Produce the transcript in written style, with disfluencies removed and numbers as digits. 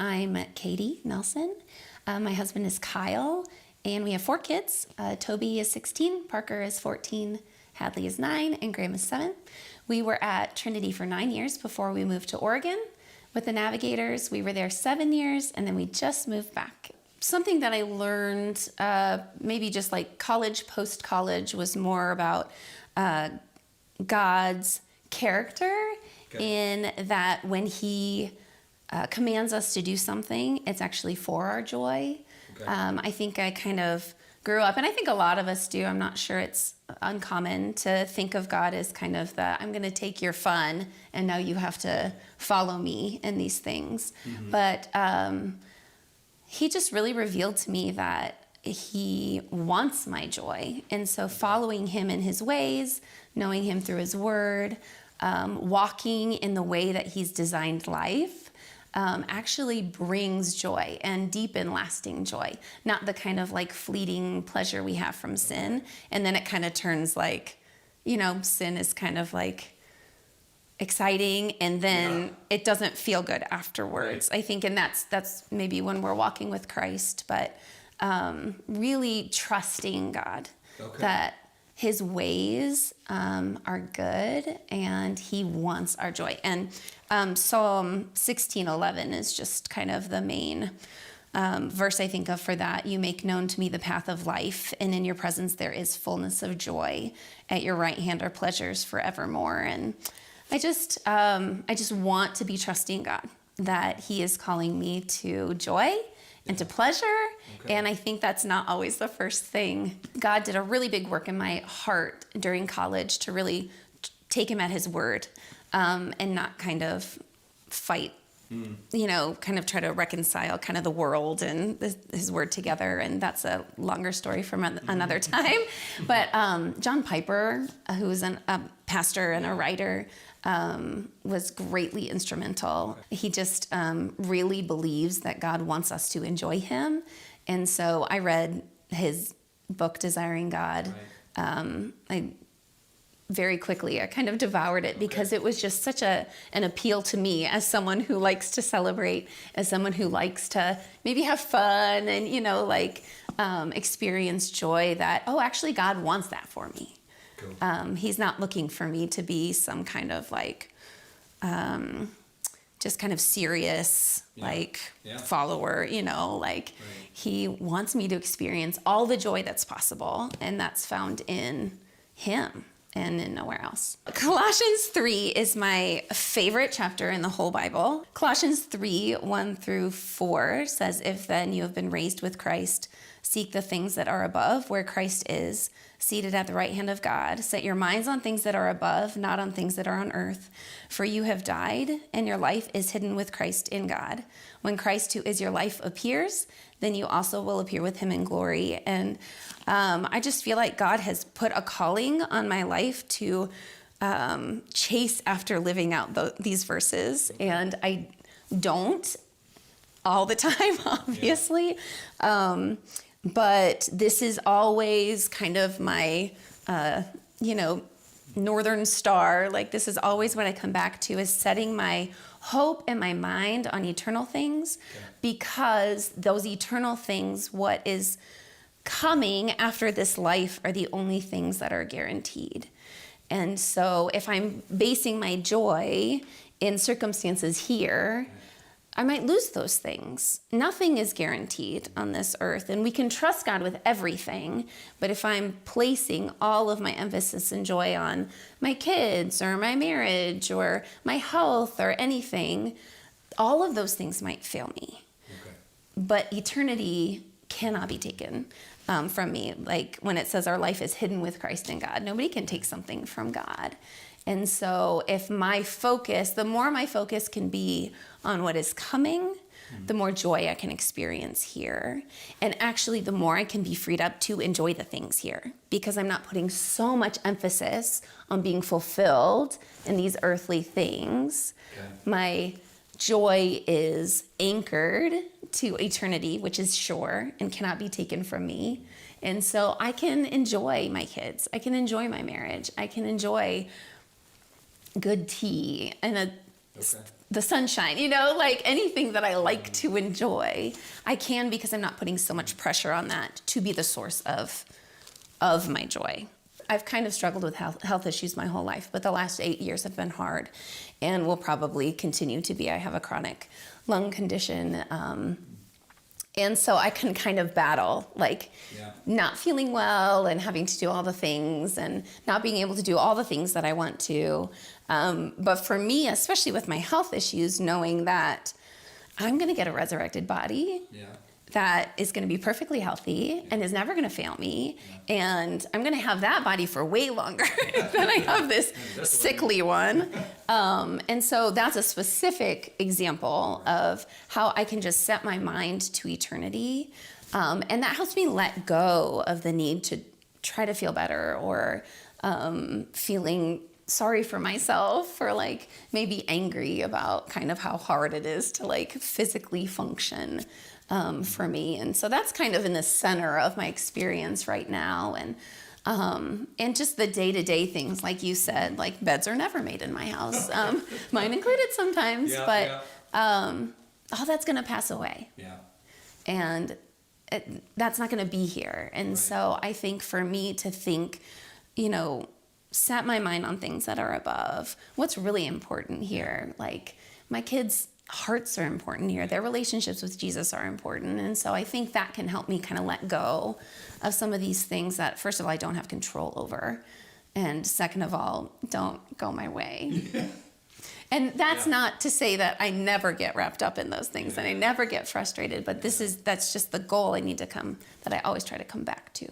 I'm Katie Nelson. My husband is Kyle, and we have 4 kids. Toby is 16, Parker is 14, Hadley is 9, and Graham is 7. We were at Trinity for 9 years before we moved to Oregon with the Navigators. We were there 7 years, and then we just moved back. Something that I learned, maybe just like college, post-college, was more about God's character, in that when he commands us to do something, it's actually for our joy. I think I kind of grew up, and I think a lot of us do, I'm not sure it's uncommon to think of God as kind of the, I'm going to take your fun, and now you have to follow me in these things. Mm-hmm. But he just really revealed to me that he wants my joy. And so following him in his ways, knowing him through his word, walking in the way that he's designed life, actually brings joy, and deep and lasting joy, not the kind of like fleeting pleasure we have from sin. And then it kind of turns like, sin is kind of like exciting, and then it doesn't feel good afterwards. Right. I think, and that's maybe when we're walking with Christ, but really trusting God, that his ways are good, and he wants our joy. And Psalm 16:11 is just kind of the main verse I think of for that. You make known to me the path of life, and in your presence there is fullness of joy. At your right hand are pleasures forevermore. And I just want to be trusting God, that he is calling me to joy and to pleasure. And I think that's not always the first thing. God did a really big work in my heart during college to really take him at his word, and not kind of fight, kind of try to reconcile kind of the world and his word together. And that's a longer story from another time. But John Piper, who's a pastor and a writer, was greatly instrumental. He just really believes that God wants us to enjoy him. And so I read his book, Desiring God. Right. Very quickly, I kind of devoured it because it was just such an appeal to me as someone who likes to celebrate, as someone who likes to maybe have fun and, experience joy, that, actually God wants that for me. Cool. He's not looking for me to be some kind of just kind of serious, follower, right. He wants me to experience all the joy that's possible, and that's found in him and in nowhere else. Colossians 3 is my favorite chapter in the whole Bible. Colossians 3:1-4 says, if then you have been raised with Christ, seek the things that are above, where Christ is, seated at the right hand of God. Set your minds on things that are above, not on things that are on earth. For you have died, and your life is hidden with Christ in God. When Christ, who is your life, appears, then you also will appear with him in glory. And I just feel like God has put a calling on my life to chase after living out these verses. And I don't all the time, obviously. But this is always kind of my, northern star. Like, this is always what I come back to, is setting my hope and my mind on eternal things, because those eternal things, what is coming after this life, are the only things that are guaranteed. And so if I'm basing my joy in circumstances here, I might lose those things. Nothing is guaranteed on this earth, and we can trust God with everything. But if I'm placing all of my emphasis and joy on my kids or my marriage or my health or anything, all of those things might fail me. Okay. But eternity cannot be taken from me. Like when it says our life is hidden with Christ in God, nobody can take something from God. And so if my focus, the more my focus can be on what is coming, the more joy I can experience here. And actually, the more I can be freed up to enjoy the things here, because I'm not putting so much emphasis on being fulfilled in these earthly things. Okay. My joy is anchored to eternity, which is sure and cannot be taken from me. And so I can enjoy my kids. I can enjoy my marriage. I can enjoy good tea and a the sunshine, like anything that I like to enjoy, I can, because I'm not putting so much pressure on that to be the source of my joy. I've kind of struggled with health issues my whole life, but the last 8 years have been hard and will probably continue to be. I have a chronic lung condition. And so I can kind of battle, not feeling well and having to do all the things and not being able to do all the things that I want to. But for me, especially with my health issues, knowing that I'm going to get a resurrected body that is going to be perfectly healthy and is never going to fail me. And I'm going to have that body for way longer than I have this sickly one. And so that's a specific example of how I can just set my mind to eternity. And that helps me let go of the need to try to feel better or feeling sorry for myself or maybe angry about kind of how hard it is to physically function for me. And so that's kind of in the center of my experience right now. And just the day-to-day things, like you said, beds are never made in my house, mine included sometimes, but all that's going to pass away. And that's not going to be here. And so I think for me to think, set my mind on things that are above, what's really important here, my kids' hearts are important here. Their relationships with Jesus are important. And so I think that can help me kind of let go of some of these things that, first of all, I don't have control over. And second of all, don't go my way. And that's not to say that I never get wrapped up in those things and I never get frustrated, but that's just the goal that I always try to come back to.